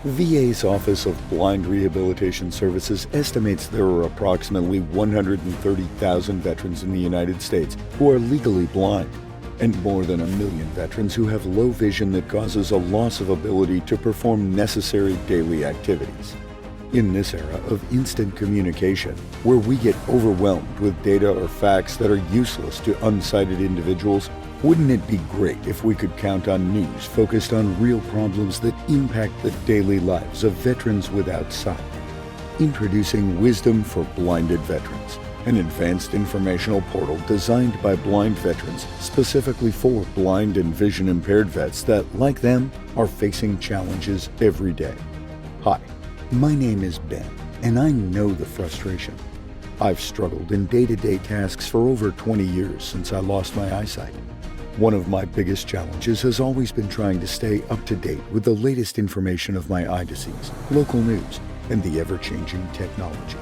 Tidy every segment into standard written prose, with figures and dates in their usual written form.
VA's Office of Blind Rehabilitation Services estimates there are approximately 130,000 veterans in the United States who are legally blind, and more than 1 million veterans who have low vision that causes a loss of ability to perform necessary daily activities. In this era of instant communication, where we get overwhelmed with data or facts that are useless to unsighted individuals, wouldn't it be great if we could count on news focused on real problems that impact the daily lives of veterans without sight? Introducing Wisdom for Blinded Veterans, an advanced informational portal designed by blind veterans specifically for blind and vision-impaired vets that, like them, are facing challenges every day. Hi, my name is Ben, and I know the frustration. I've struggled in day-to-day tasks for over 20 years since I lost my eyesight. One of my biggest challenges has always been trying to stay up to date with the latest information of my eye disease, local news, and the ever-changing technology.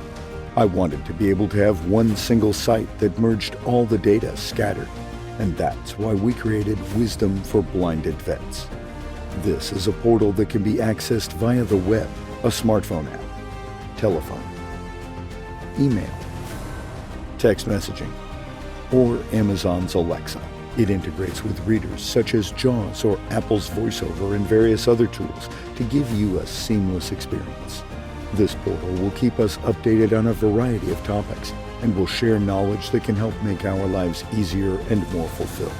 I wanted to be able to have one single site that merged all the data scattered, and that's why we created Wisdom for Blinded Vets. This is a portal that can be accessed via the web, a smartphone app, telephone, email, text messaging, or Amazon's Alexa. It integrates with readers such as JAWS or Apple's VoiceOver and various other tools to give you a seamless experience. This portal will keep us updated on a variety of topics and will share knowledge that can help make our lives easier and more fulfilled.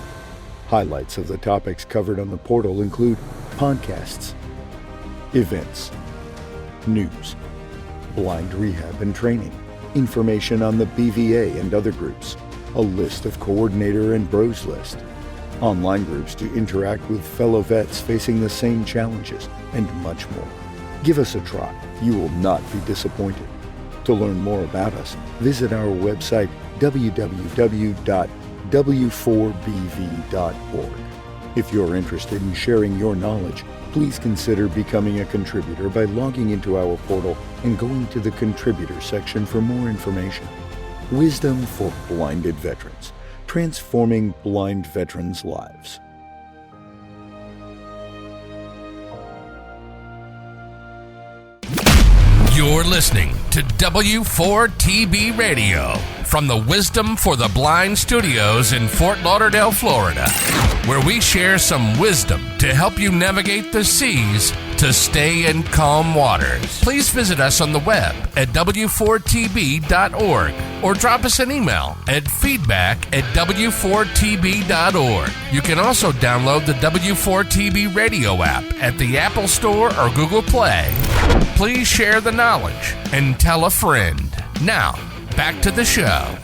Highlights of the topics covered on the portal include podcasts, events, news, blind rehab and training, information on the BVA and other groups, a list of coordinator and bros list, online groups to interact with fellow vets facing the same challenges, and much more. Give us a try. You will not be disappointed. To learn more about us, visit our website www.w4bv.org. If you're interested in sharing your knowledge, please consider becoming a contributor by logging into our portal and going to the contributor section for more information. Wisdom for Blinded Veterans, transforming blind veterans' lives. You're listening to W4TB Radio from the Wisdom for the Blind Studios in Fort Lauderdale, Florida, where we share some wisdom to help you navigate the seas to stay in calm waters. Please visit us on the web at w4tb.org or drop us an email at feedback@w4tb.org. You can also download the W4TB radio app at the Apple Store or Google Play. Please share the knowledge and tell a friend. Now, back to the show.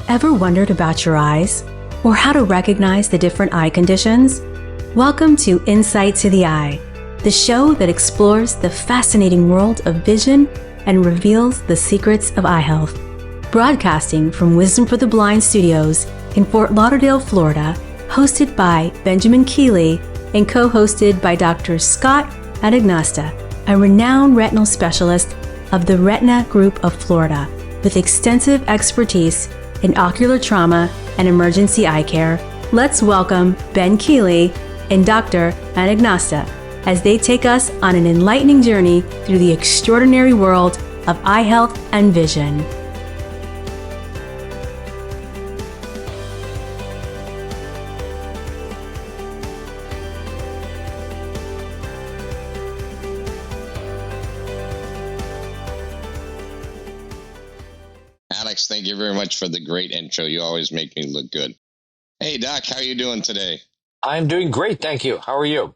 Ever wondered about your eyes or how to recognize the different eye conditions? Welcome to InSight to the Eye, the show that explores the fascinating world of vision and reveals the secrets of eye health. Broadcasting from Wisdom for the Blind Studios in Fort Lauderdale, Florida, hosted by Benjamin Keeley and co-hosted by Dr. Scott Anagnoste, a renowned retinal specialist of the Retina Group of Florida, with extensive expertise in ocular trauma and emergency eye care. Let's welcome Ben Keeley and Dr. Anagnoste as they take us on an enlightening journey through the extraordinary world of eye health and vision. Alex, thank you very much for the great intro. You always make me look good. Hey, Doc, how are you doing today? I'm doing great, thank you. How are you?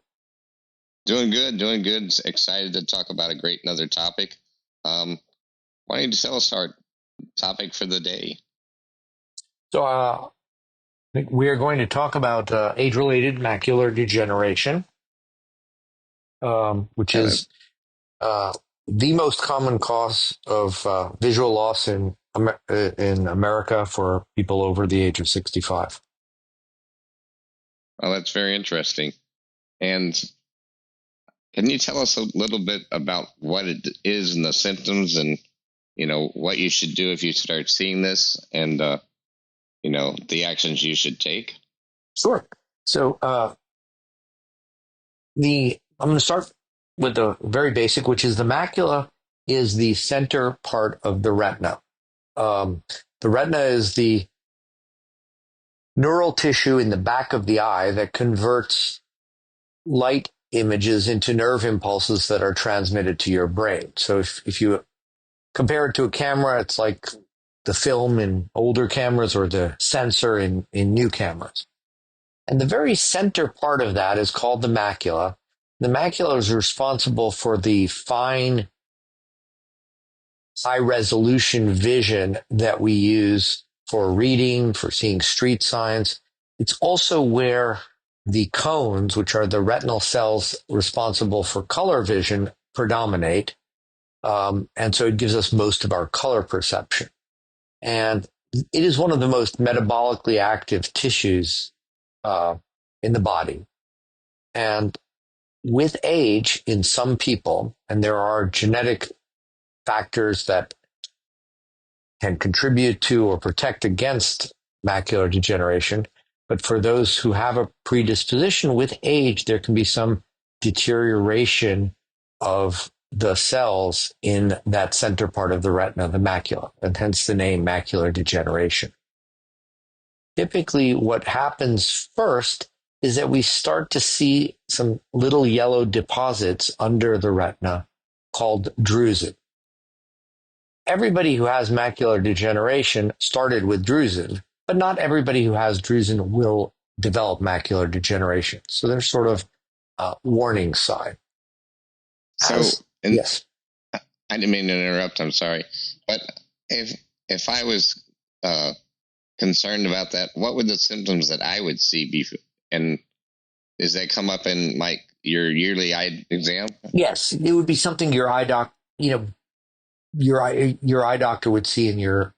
Doing good, doing good. Excited to talk about another topic. Why don't you tell us our topic for the day? So I think we are going to talk about age-related macular degeneration, which is the most common cause of visual loss in America for people over the age of 65. Oh, that's very interesting. And Can you tell us a little bit about what it is and the symptoms, and what you should do if you start seeing this, and the actions you should take? Sure. So I'm going to start with the very basic, which is the macula is the center part of the retina. The retina is the neural tissue in the back of the eye that converts light images into nerve impulses that are transmitted to your brain. So if you compare it to a camera, it's like the film in older cameras or the sensor in new cameras. And the very center part of that is called the macula. The macula is responsible for the fine, high resolution vision that we use for reading, for seeing street signs. It's also where the cones, which are the retinal cells responsible for color vision, predominate. And so it gives us most of our color perception. And it is one of the most metabolically active tissues in the body. And with age, in some people, and there are genetic factors that can contribute to or protect against macular degeneration, but for those who have a predisposition with age, there can be some deterioration of the cells in that center part of the retina, the macula, and hence the name macular degeneration. Typically, what happens first is that we start to see some little yellow deposits under the retina called drusen. Everybody who has macular degeneration started with drusen, but not everybody who has drusen will develop macular degeneration. So they're sort of a warning sign. Yes. I didn't mean to interrupt. I'm sorry. But if I was concerned about that, what would the symptoms that I would see be? And does that come up in your yearly eye exam? Yes, it would be something your eye doc, your eye doctor would see in your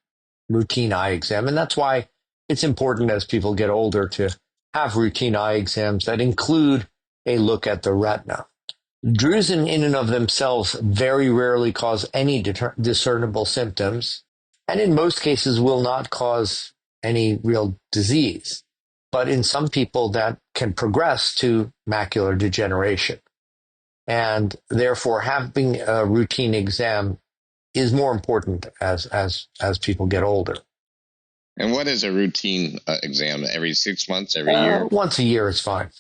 routine eye exam. And that's why it's important as people get older to have routine eye exams that include a look at the retina. Drusen in and of themselves very rarely cause any discernible symptoms, and in most cases will not cause any real disease. But in some people that can progress to macular degeneration. And therefore having a routine exam is more important as people get older. And what is a routine exam? Every 6 months, every year? Once a year is fine.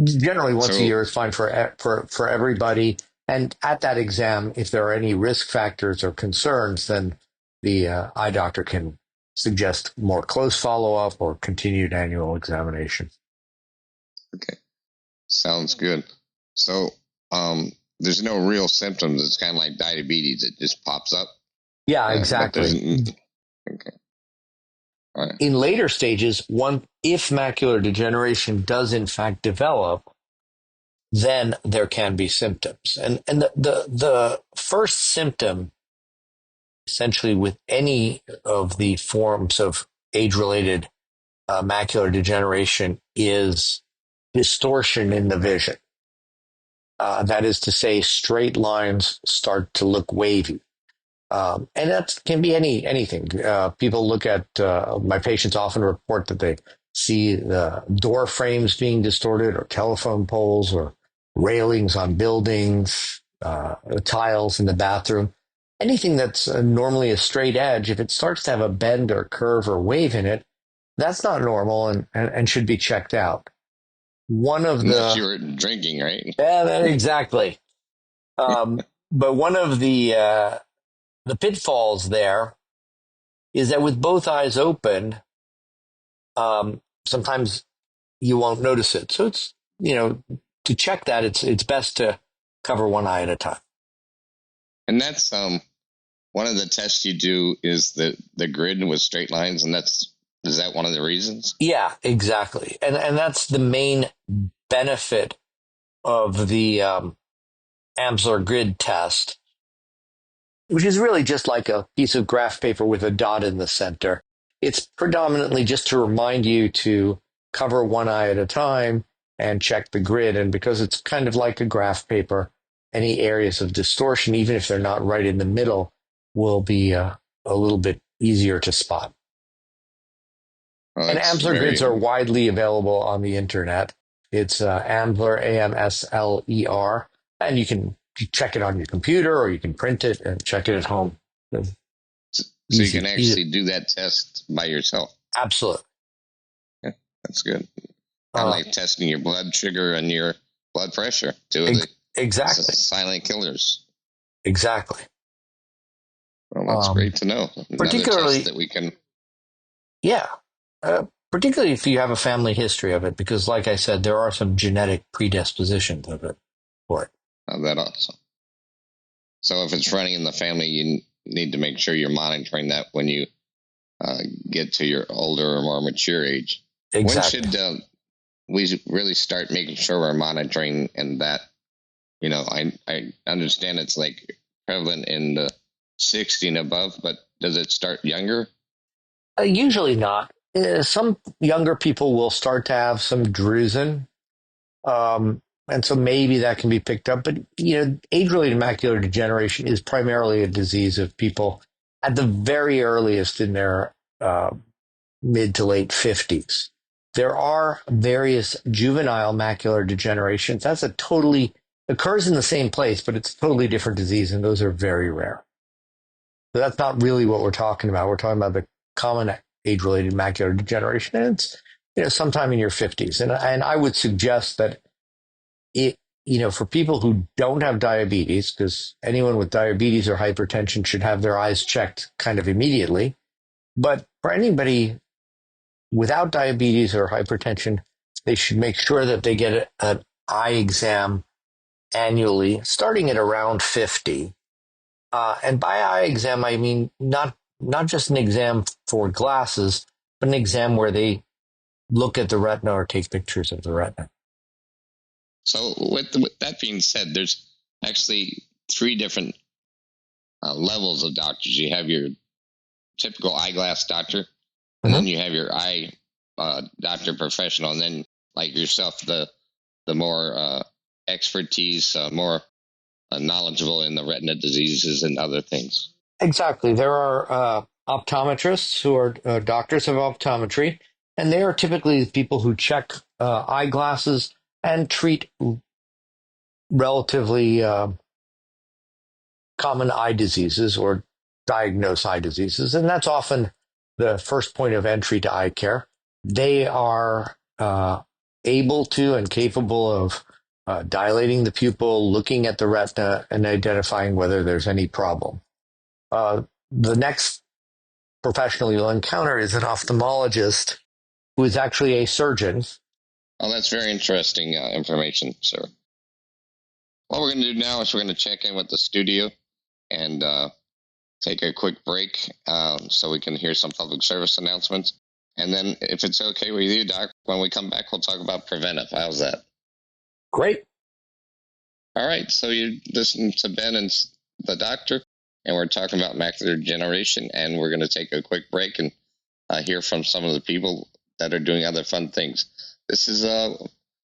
Generally, once a year is fine for everybody. And at that exam, if there are any risk factors or concerns, then the eye doctor can suggest more close follow-up or continued annual examination. Okay. Sounds good. So there's no real symptoms. It's kind of like diabetes. It just pops up. Yeah, exactly. Okay. All right. In later stages, if macular degeneration does in fact develop, then there can be symptoms. And the first symptom, essentially with any of the forms of age-related macular degeneration, is distortion in the vision. That is to say, straight lines start to look wavy. And that can be anything. People look at, my patients often report that they see the door frames being distorted, or telephone poles, or railings on buildings, tiles in the bathroom. Anything that's normally a straight edge, if it starts to have a bend or curve or wave in it, that's not normal and should be checked out. Unless you were drinking, right? Yeah, exactly. But one of the pitfalls there is that with both eyes open, sometimes you won't notice it. So it's, to check that, it's best to cover one eye at a time. And that's one of the tests you do is the grid with straight lines, and is that one of the reasons? Yeah, exactly. And that's the main benefit of the Amsler grid test, which is really just like a piece of graph paper with a dot in the center. It's predominantly just to remind you to cover one eye at a time and check the grid. And because it's kind of like a graph paper, any areas of distortion, even if they're not right in the middle, will be a little bit easier to spot. Well, and Amsler grids are widely available on the internet. It's Amsler, Amsler, and you can check it on your computer or you can print it and check it at home. So you can actually do that test by yourself. Absolutely. Yeah, that's good. I like testing your blood sugar and your blood pressure, too. Exactly. Silent killers. Exactly. Well, that's great to know. Particularly that we can. Yeah. Particularly if you have a family history of it, because like I said, there are some genetic predispositions of it for it. Oh, that also. So if it's running in the family, you need to make sure you're monitoring that when you get to your older or more mature age. Exactly. When should we really start making sure we're monitoring and that, I understand it's like prevalent in the 60 and above, but does it start younger? Usually not. Some younger people will start to have some drusen. And so maybe that can be picked up. But, age-related macular degeneration is primarily a disease of people at the very earliest in their mid to late 50s. There are various juvenile macular degenerations. That's occurs in the same place, but it's a totally different disease, and those are very rare. So that's not really what we're talking about. We're talking about the common age-related macular degeneration, and it's sometime in your 50s. And I would suggest that for people who don't have diabetes, because anyone with diabetes or hypertension should have their eyes checked kind of immediately. But for anybody without diabetes or hypertension, they should make sure that they get an eye exam annually, starting at around 50. And by eye exam, I mean not just an exam for glasses, but an exam where they look at the retina or take pictures of the retina. So with that being said, there's actually 3 different levels of doctors. You have your typical eyeglass doctor, and then you have your eye doctor professional, and then like yourself, the more expertise, more knowledgeable in the retina diseases and other things. Exactly. There are optometrists who are doctors of optometry, and they are typically the people who check eyeglasses and treat relatively common eye diseases or diagnose eye diseases. And that's often the first point of entry to eye care. They are able to and capable of dilating the pupil, looking at the retina, and identifying whether there's any problem. The next professional you'll encounter is an ophthalmologist who is actually a surgeon. Oh, that's very interesting information, sir. What we're going to do now is we're going to check in with the studio and take a quick break so we can hear some public service announcements. And then if it's okay with you, Doc, when we come back, we'll talk about preventive. How's that? Great. All right. So you listen to Ben and the doctor, and we're talking about macular degeneration, and we're going to take a quick break and hear from some of the people that are doing other fun things. This is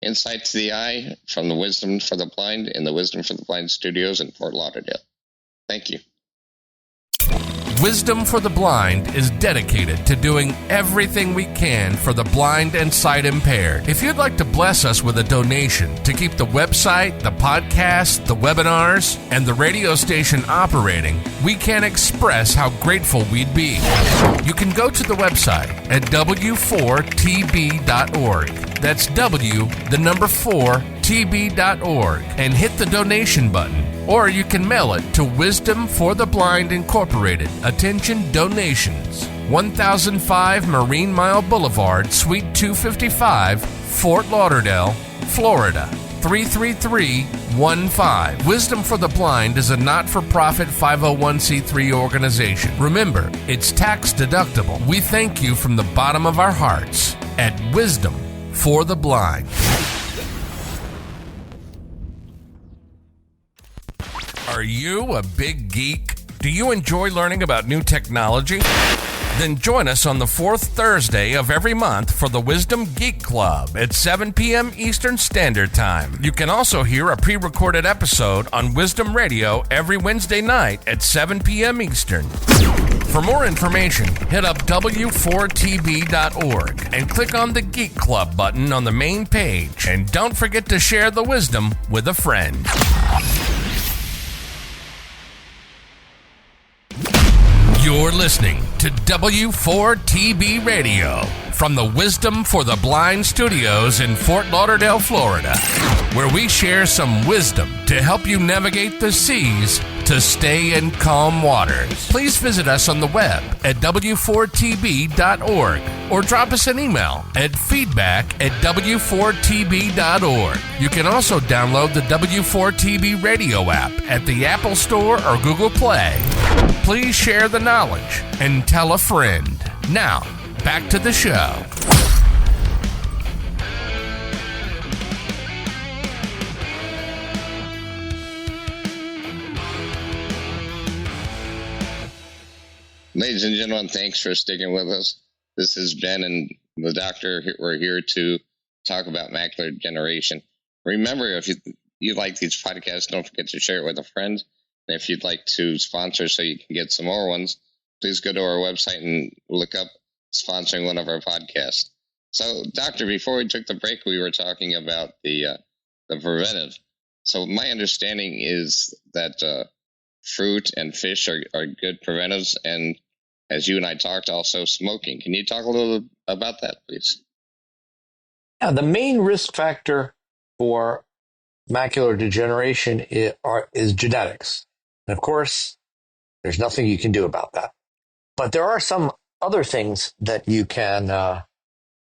Insight to the Eye from the Wisdom for the Blind in the Wisdom for the Blind studios in Fort Lauderdale. Thank you. Wisdom for the Blind is dedicated to doing everything we can for the blind and sight impaired. If you'd like to bless us with a donation to keep the website, the podcast, the webinars, and the radio station operating, we can't express how grateful we'd be. You can go to the website at w4tb.org. That's4tb.org and hit the donation button. Or you can mail it to Wisdom for the Blind Incorporated. Attention donations. 1005 Marine Mile Boulevard, Suite 255, Fort Lauderdale, Florida, 33315. Wisdom for the Blind is a not-for-profit 501c3 organization. Remember, it's tax deductible. We thank you from the bottom of our hearts at Wisdom for the Blind. Are you a big geek? Do you enjoy learning about new technology? Then join us on the fourth Thursday of every month for the Wisdom Geek Club at 7 p.m. Eastern Standard Time. You can also hear a pre-recorded episode on Wisdom Radio every Wednesday night at 7 p.m. Eastern. For more information, hit up w4tb.org and click on the Geek Club button on the main page. And don't forget to share the wisdom with a friend. You're listening to W4TB Radio from the Wisdom for the Blind studios in Fort Lauderdale, Florida, where we share some wisdom to help you navigate the seas to stay in calm waters. Please visit us on the web at w4tb.org or drop us an email at feedback@w4tb.org. You can also download the W4TB radio app at the Apple Store or Google Play. Please share the knowledge and tell a friend. Now, back to the show. Ladies and gentlemen, thanks for sticking with us. This is Ben and the doctor. We're here to talk about macular degeneration. Remember, if you like these podcasts, don't forget to share it with a friend. And if you'd like to sponsor so you can get some more ones, please go to our website and look up sponsoring one of our podcasts. So, doctor, before we took the break, we were talking about the preventive. So my understanding is that fruit and fish are good preventives, and as you and I talked, also smoking. Can you talk a little about that, please? Yeah, the main risk factor for macular degeneration is genetics. And of course, there's nothing you can do about that. But there are some other things that you can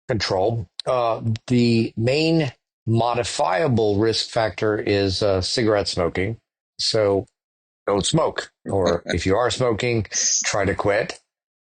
control. The main modifiable risk factor is cigarette smoking. So don't smoke. Or if you are smoking, try to quit.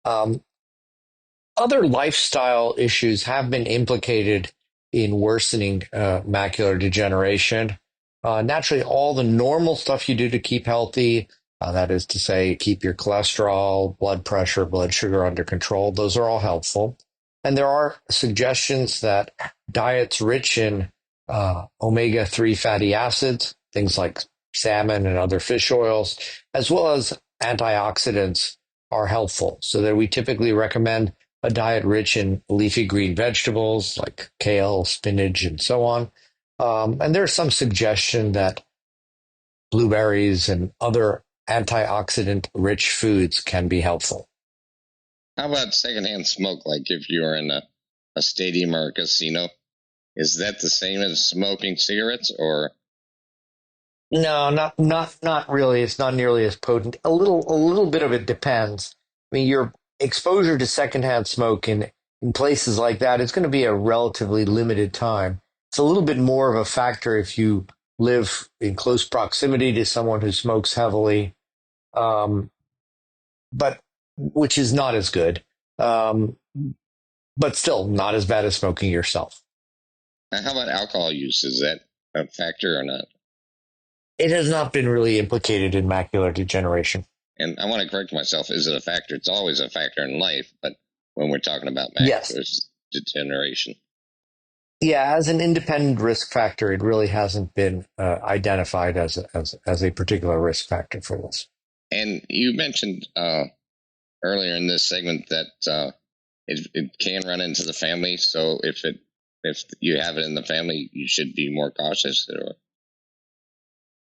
Other lifestyle issues have been implicated in worsening macular degeneration. Naturally, all the normal stuff you do to keep healthy, that is to say, keep your cholesterol, blood pressure, blood sugar under control, those are all helpful. And there are suggestions that diets rich in omega-3 fatty acids, things like salmon and other fish oils, as well as antioxidants are helpful. So that we typically recommend a diet rich in leafy green vegetables like kale, spinach, and so on. And there's some suggestion that blueberries and other antioxidant-rich foods can be helpful. How about secondhand smoke, like if you're in a stadium or a casino? Is that the same as smoking cigarettes, or? No, not really. It's not nearly as potent. A little bit of it depends. I mean, your exposure to secondhand smoke in places like that is going to be a relatively limited time. It's a little bit more of a factor if you live in close proximity to someone who smokes heavily, but which is not as good, but still not as bad as smoking yourself. How about alcohol use? Is that a factor or not? It has not been really implicated in macular degeneration. And I want to correct myself. Is it a factor? It's always a factor in life, but when we're talking about macular degeneration. Yeah, as an independent risk factor, it really hasn't been identified as a particular risk factor for this. And you mentioned earlier in this segment that it can run into the family. So if you have it in the family, you should be more cautious.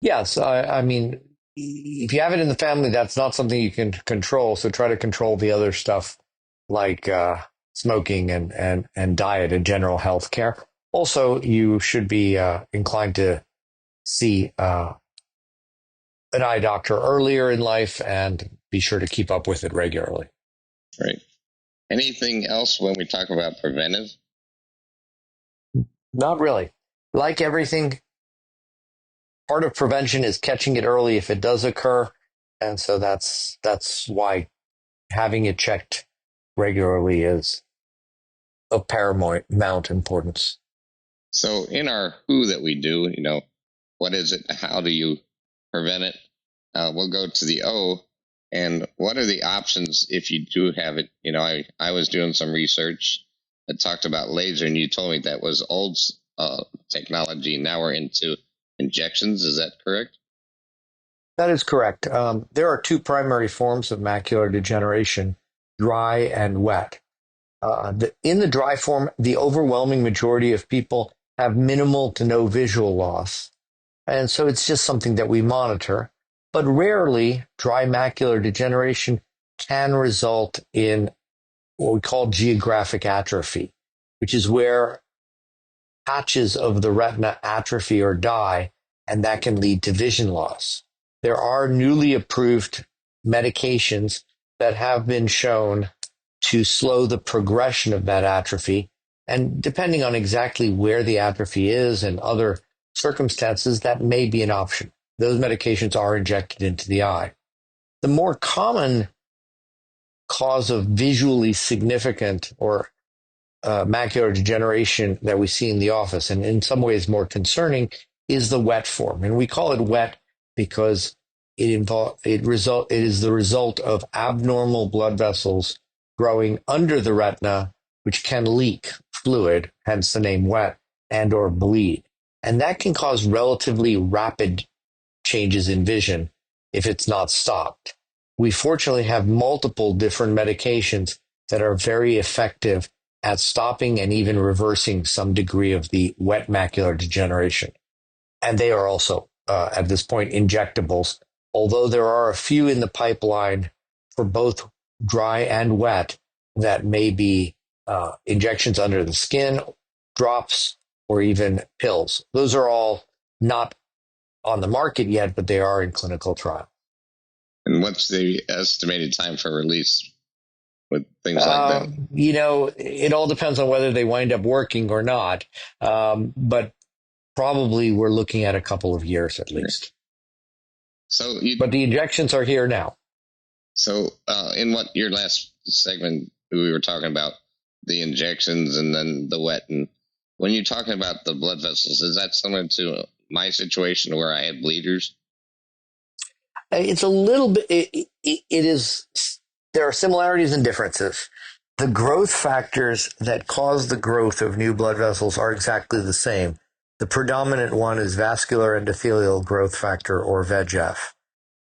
Yes, I mean, if you have it in the family, that's not something you can control. So try to control the other stuff like smoking and diet and general health care. Also, you should be inclined to see an eye doctor earlier in life and be sure to keep up with it regularly. Right. Anything else when we talk about preventive? Not really. Like everything, part of prevention is catching it early if it does occur. And so that's why having it checked regularly is of paramount importance. So in our who that we do, what is it? How do you prevent it? We'll go to the O, And what are the options if you do have it? I was doing some research that talked about laser, and you told me that was old technology. Now we're into injections. Is that correct? That is correct. There are two primary forms of macular degeneration, dry and wet. In the dry form, the overwhelming majority of people have minimal to no visual loss. And so it's just something that we monitor. But rarely, dry macular degeneration can result in what we call geographic atrophy, which is where patches of the retina atrophy or die, and that can lead to vision loss. There are newly approved medications that have been shown to slow the progression of that atrophy. And depending on exactly where the atrophy is and other circumstances, that may be an option. Those medications are injected into the eye. The more common cause of visually significant or macular degeneration that we see in the office, and in some ways more concerning, is the wet form. And we call it wet because it is the result of abnormal blood vessels growing under the retina, which can leak fluid, hence the name wet, and or bleed. And that can cause relatively rapid changes in vision if it's not stopped. We fortunately have multiple different medications that are very effective at stopping and even reversing some degree of the wet macular degeneration. And they are also, at this point, injectables, although there are a few in the pipeline for both dry and wet that may be injections under the skin, drops, or even pills. Those are all not on the market yet, but they are in clinical trial. And what's the estimated time for release with things like that? It all depends on whether they wind up working or not. But probably we're looking at a couple of years at least. But the injections are here now. So in your last segment, we were talking about the injections and then the wet. And when you're talking about the blood vessels, is that similar to my situation where I had bleeders? It's a little bit, it is, there are similarities and differences. The growth factors that cause the growth of new blood vessels are exactly the same. The predominant one is vascular endothelial growth factor, or VEGF.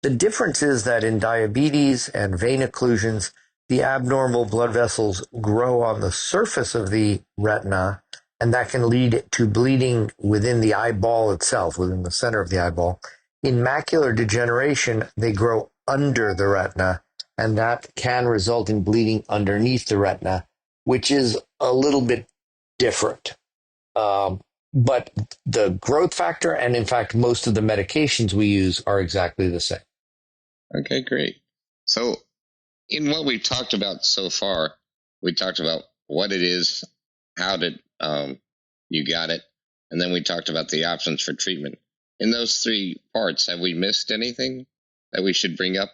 The difference is that in diabetes and vein occlusions, the abnormal blood vessels grow on the surface of the retina, and that can lead to bleeding within the eyeball itself, within the center of the eyeball. In macular degeneration, they grow under the retina, and that can result in bleeding underneath the retina, which is a little bit different. But the growth factor, and in fact, most of the medications we use are exactly the same. Okay, great. So in what we've talked about so far, we talked about what it is, how did you got it, and then we talked about the options for treatment. In those three parts, have we missed anything that we should bring up?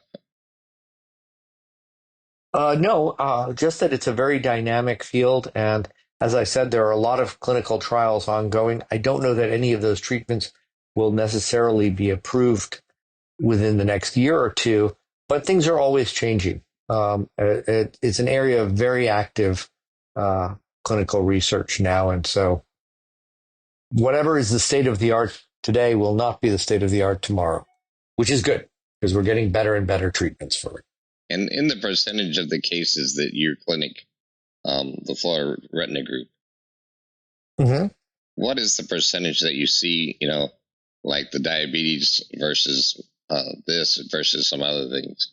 No, just that it's a very dynamic field. And as I said, there are a lot of clinical trials ongoing. I don't know that any of those treatments will necessarily be approved within the next year or two, but things are always changing. It's an area of very active clinical research now. And so whatever is the state of the art today will not be the state of the art tomorrow, which is good because we're getting better and better treatments for it. And in the percentage of the cases that your clinic, the Florida Retina Group, what is the percentage that you see, like the diabetes versus this versus some other things?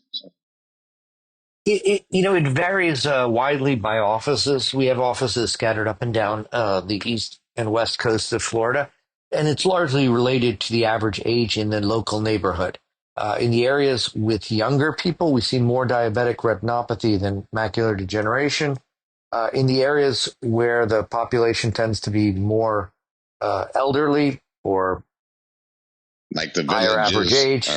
It varies widely by offices. We have offices scattered up and down the east and west coasts of Florida, and it's largely related to the average age in the local neighborhood. In the areas with younger people, we see more diabetic retinopathy than macular degeneration. In the areas where the population tends to be more elderly or like the higher average age.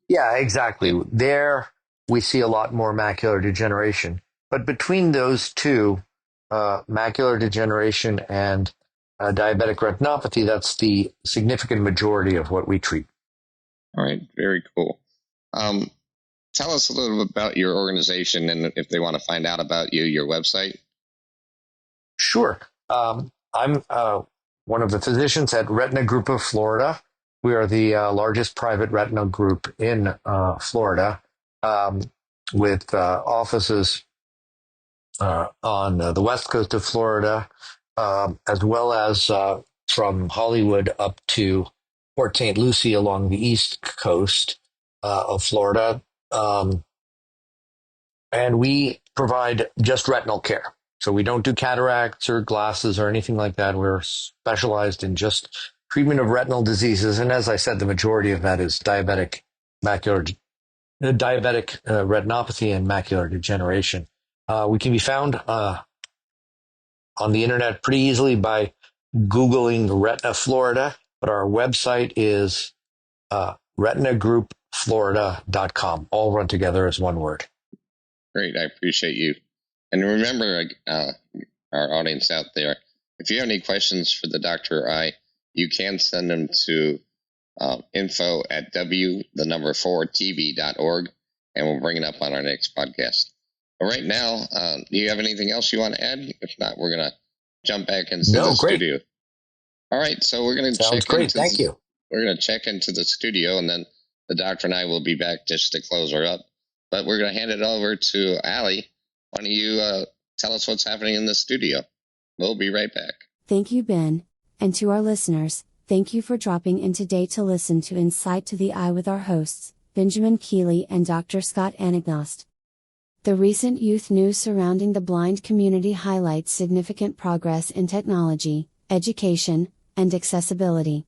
Yeah, exactly. Yeah. There we see a lot more macular degeneration. But between those two, macular degeneration and diabetic retinopathy, that's the significant majority of what we treat. All right, very cool. tell us a little bit about your organization and if they want to find out about you, your website. Sure. I'm one of the physicians at Retina Group of Florida. We are the largest private retina group in Florida, with offices on the west coast of Florida, as well as from Hollywood up to Port St. Lucie along the east coast of Florida. And we provide just retinal care. So we don't do cataracts or glasses or anything like that. We're specialized in just treatment of retinal diseases. And as I said, the majority of that is diabetic retinopathy and macular degeneration. We can be found on the internet pretty easily by Googling Retina Florida, but our website is retinagroupflorida.com, all run together as one word. Great. I appreciate you. And remember, our audience out there, if you have any questions for the Dr. or I, you can send them to info@4tb.org, and we'll bring it up on our next podcast. But right now, do you have anything else you want to add? If not, we're going to jump back into the studio. All right. So we're going to check great. Thank you. We're going to check into the studio, and then the doctor and I will be back just to close her up. But we're going to hand it over to Allie. Why don't you tell us what's happening in the studio? We'll be right back. Thank you, Ben. And to our listeners, thank you for dropping in today to listen to Insight to the Eye with our hosts, Benjamin Keeley and Dr. Scott Anagnoste. The recent youth news surrounding the blind community highlights significant progress in technology, education, and accessibility.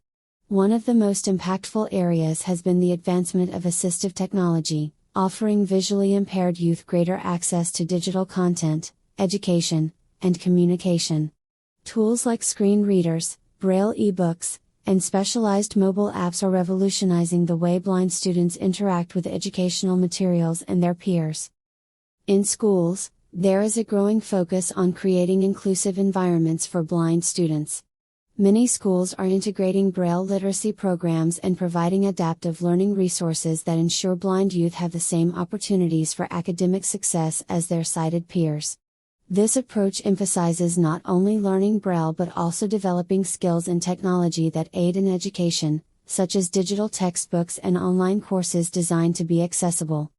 One of the most impactful areas has been the advancement of assistive technology, offering visually impaired youth greater access to digital content, education, and communication. Tools like screen readers, Braille ebooks, and specialized mobile apps are revolutionizing the way blind students interact with educational materials and their peers. In schools, there is a growing focus on creating inclusive environments for blind students. Many schools are integrating Braille literacy programs and providing adaptive learning resources that ensure blind youth have the same opportunities for academic success as their sighted peers. This approach emphasizes not only learning Braille but also developing skills in technology that aid in education, such as digital textbooks and online courses designed to be accessible.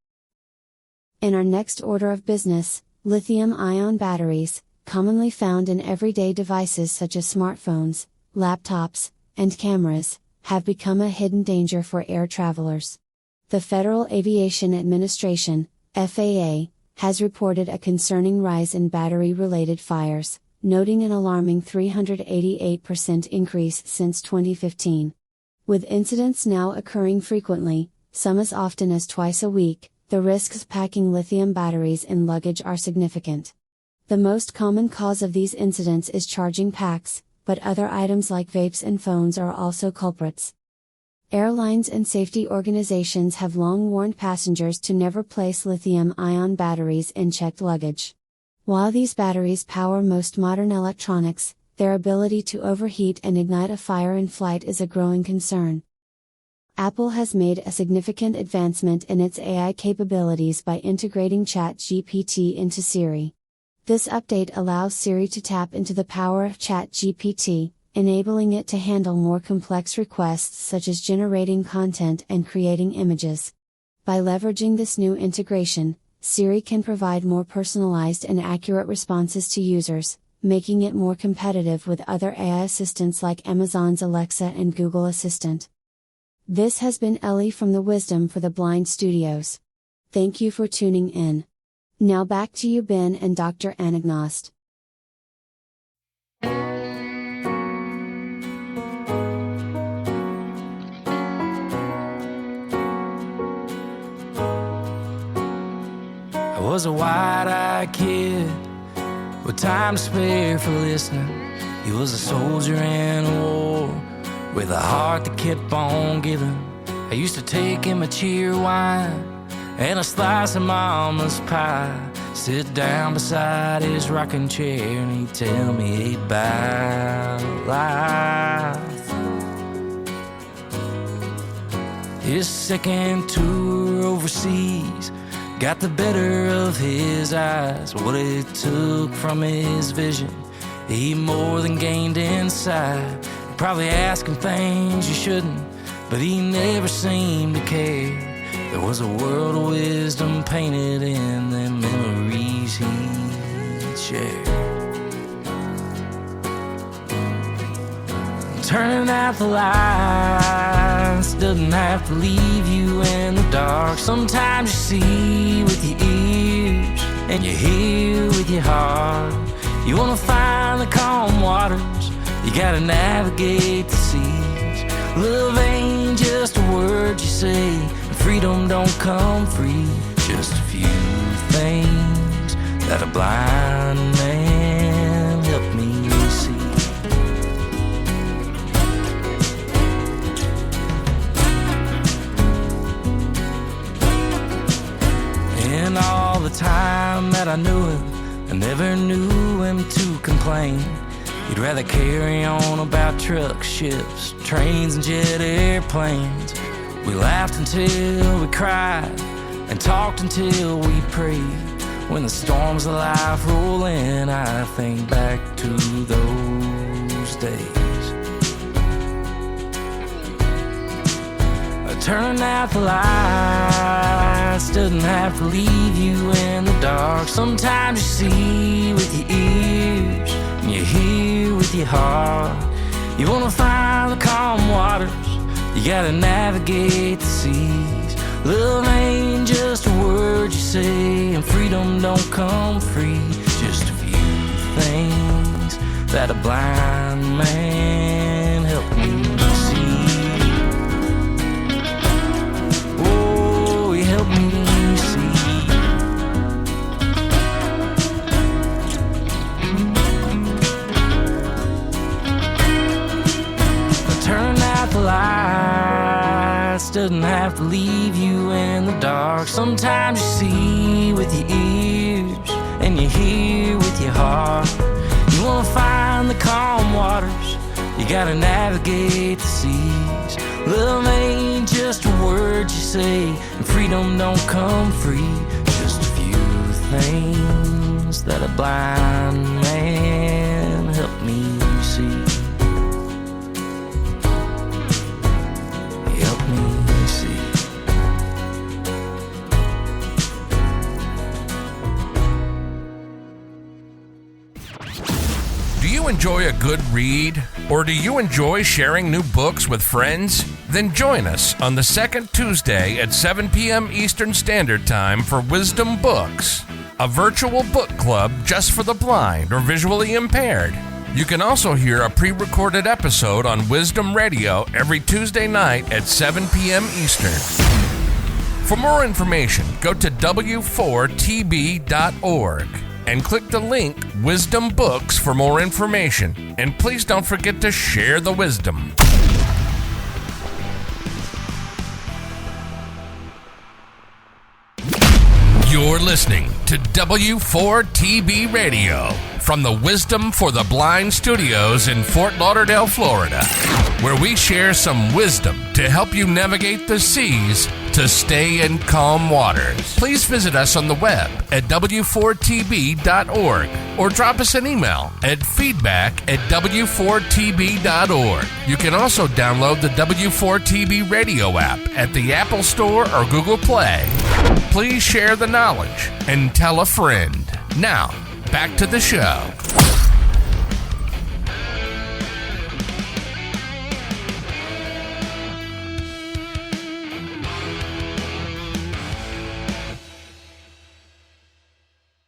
In our next order of business, lithium-ion batteries, commonly found in everyday devices such as smartphones, laptops, and cameras, have become a hidden danger for air travelers. The Federal Aviation Administration, FAA, has reported a concerning rise in battery-related fires, noting an alarming 388% increase since 2015. With incidents now occurring frequently, some as often as twice a week, the risks packing lithium batteries in luggage are significant. The most common cause of these incidents is charging packs, but other items like vapes and phones are also culprits. Airlines and safety organizations have long warned passengers to never place lithium-ion batteries in checked luggage. While these batteries power most modern electronics, their ability to overheat and ignite a fire in flight is a growing concern. Apple has made a significant advancement in its AI capabilities by integrating ChatGPT into Siri. This update allows Siri to tap into the power of ChatGPT, enabling it to handle more complex requests such as generating content and creating images. By leveraging this new integration, Siri can provide more personalized and accurate responses to users, making it more competitive with other AI assistants like Amazon's Alexa and Google Assistant. This has been Ellie from the Wisdom for the Blind Studios. Thank you for tuning in. Now back to you, Ben and Dr. Anagnoste. I was a wide-eyed kid with time to spare for listening. He was a soldier in a war with a heart that kept on giving. I used to take him a cheer wine and a slice of mama's pie, sit down beside his rocking chair and he'd tell me about life. His second tour overseas got the better of his eyes. What it took from his vision, he more than gained insight. Probably asking things you shouldn't, but he never seemed to care. There was a world of wisdom painted in the memories he'd shared. Turning out the lights doesn't have to leave you in the dark. Sometimes you see with your ears and you hear with your heart. You wanna find the calm waters, you gotta navigate the seas. Love ain't just a word you say, and freedom don't come free. Just a few things that a blind man helped me see. And all the time that I knew him, I never knew him to complain. He'd rather carry on about trucks, ships, trains, and jet airplanes. We laughed until we cried and talked until we prayed. When the storms of life roll in, I think back to those days. Turning out the lights doesn't have to leave you in the dark. Sometimes you see with your ears and you hear with your heart. You wanna find the calm waters, you gotta navigate the seas. Love ain't just a word you say, and freedom don't come free. Just a few things that a blind man helped me see. Oh, he helped me see. Turn out the lights doesn't have to leave you in the dark. Sometimes you see with your ears and you hear with your heart. You wanna find the calm waters, you gotta navigate the seas. Love ain't just a word you say, and freedom don't come free. Just a few things that a blind man helped me see. Help me see. Do you enjoy a good read? Or do you enjoy sharing new books with friends? Then join us on the second Tuesday at 7 p.m. Eastern Standard Time for Wisdom Books, a virtual book club just for the blind or visually impaired. You can also hear a pre-recorded episode on Wisdom Radio every Tuesday night at 7 p.m. Eastern. For more information, go to w4tb.org and click the link Wisdom Books for more information. And please don't forget to share the wisdom. You're listening to W4TB Radio from the Wisdom for the Blind studios in Fort Lauderdale, Florida, where we share some wisdom to help you navigate the seas to stay in calm waters. Please visit us on the web at w4tb.org or drop us an email at feedback@w4tb.org. You can also download the W4TB radio app at the Apple Store or Google Play. Please share the knowledge and tell a friend. Now, back to the show.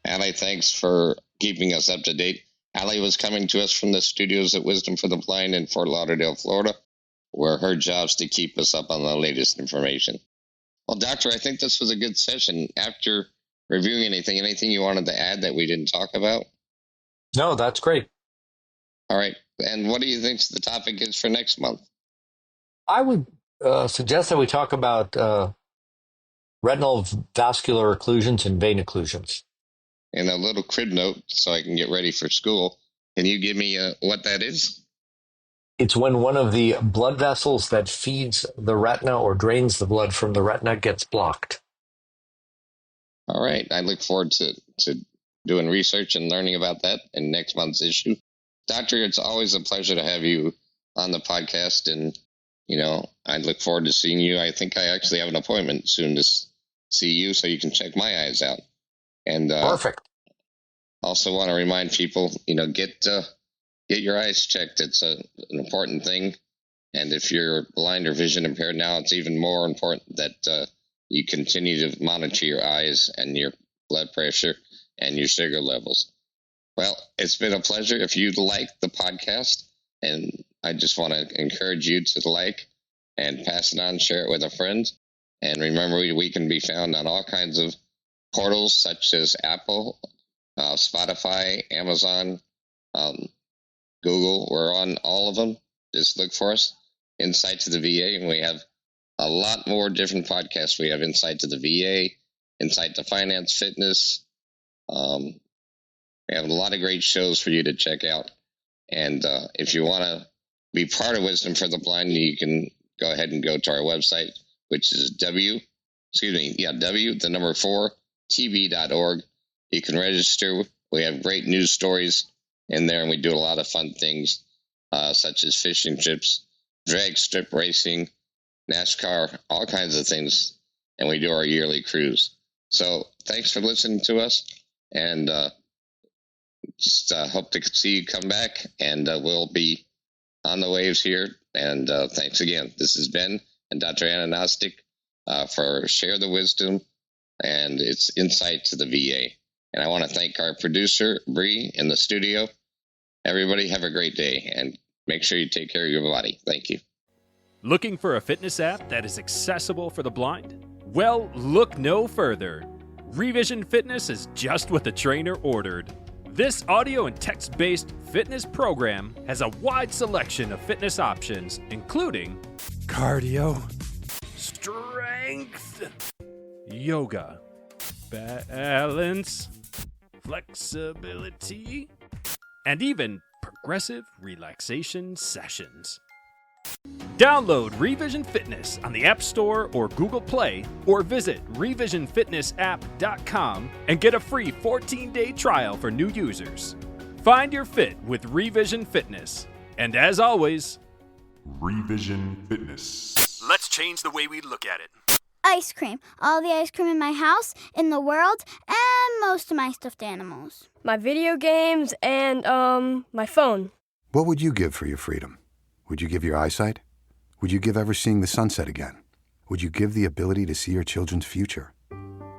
Allie, thanks for keeping us up to date. Allie was coming to us from the studios at Wisdom for the Blind in Fort Lauderdale, Florida, where her job's to keep us up on the latest information. Well, Doctor, I think this was a good session. After reviewing anything you wanted to add that we didn't talk about? No, that's great. All right. And what do you think the topic is for next month? I would suggest that we talk about retinal vascular occlusions and vein occlusions. And a little crib note so I can get ready for school. Can you give me what that is? It's when one of the blood vessels that feeds the retina or drains the blood from the retina gets blocked. All right. I look forward to doing research and learning about that in next month's issue. Doctor, it's always a pleasure to have you on the podcast. And, I look forward to seeing you. I think I actually have an appointment soon to see you so you can check my eyes out. And Perfect. Also want to remind people, get your eyes checked. It's an important thing. And if you're blind or vision impaired now, it's even more important that you continue to monitor your eyes and your blood pressure and your sugar levels. Well, it's been a pleasure. If you'd like the podcast, and I just want to encourage you to like and pass it on, share it with a friend. And remember, we can be found on all kinds of portals such as Apple, Spotify, Amazon, Google. We're on all of them. Just look for us, InSight to the VA, and we have a lot more different podcasts. We have InSight to the VA, InSight to Finance, Fitness. We have a lot of great shows for you to check out. And if you want to be part of Wisdom for the Blind, you can go ahead and go to our website, which is w4tb.org. You can register. We have great news stories in there, and we do a lot of fun things, such as fishing trips, drag strip racing, NASCAR, all kinds of things. And we do our yearly cruise. So thanks for listening to us, and just hope to see you come back, and we'll be on the waves here. And thanks again. This is Ben and Dr. Anagnoste for Share the Wisdom, and it's InSight to the VA. And I want to thank our producer, Bree, in the studio. Everybody have a great day, and make sure you take care of your body. Thank you. Looking for a fitness app that is accessible for the blind? Well, look no further. Revision Fitness is just what the trainer ordered. This audio and text-based fitness program has a wide selection of fitness options, including cardio, strength, yoga, balance, flexibility, and even progressive relaxation sessions. Download Revision Fitness on the App Store or Google Play, or visit revisionfitnessapp.com and get a free 14-day trial for new users. Find your fit with Revision Fitness. And as always, Revision Fitness. let's change the way we look at it. Ice cream. All the ice cream in my house, in the world, and most of my stuffed animals. My video games and, my phone. What would you give for your freedom? Would you give your eyesight? Would you give ever seeing the sunset again? Would you give the ability to see your children's future?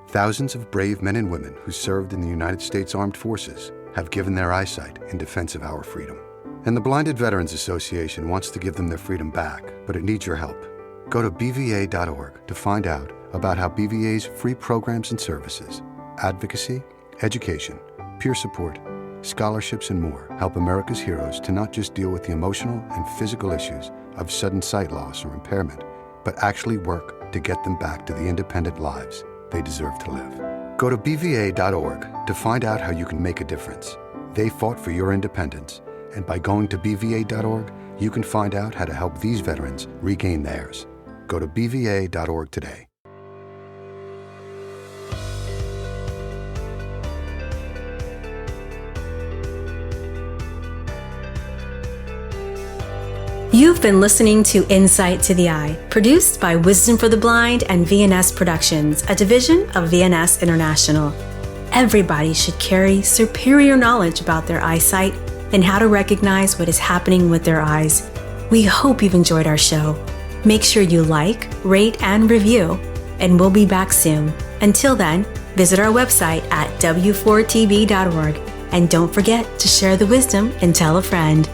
Thousands of brave men and women who served in the United States Armed Forces have given their eyesight in defense of our freedom. And the Blinded Veterans Association wants to give them their freedom back, but it needs your help. Go to BVA.org to find out about how BVA's free programs and services, advocacy, education, peer support, scholarships, and more help America's heroes to not just deal with the emotional and physical issues of sudden sight loss or impairment, but actually work to get them back to the independent lives they deserve to live. Go to BVA.org to find out how you can make a difference. They fought for your independence, and by going to BVA.org, you can find out how to help these veterans regain theirs. Go to BVA.org today. You've been listening to InSight to the Eye, produced by Wisdom for the Blind and VNS Productions, a division of VNS International. Everybody should carry superior knowledge about their eyesight and how to recognize what is happening with their eyes. We hope you've enjoyed our show. Make sure you like, rate, and review, and we'll be back soon. Until then, visit our website at w4tb.org, and don't forget to share the wisdom and tell a friend.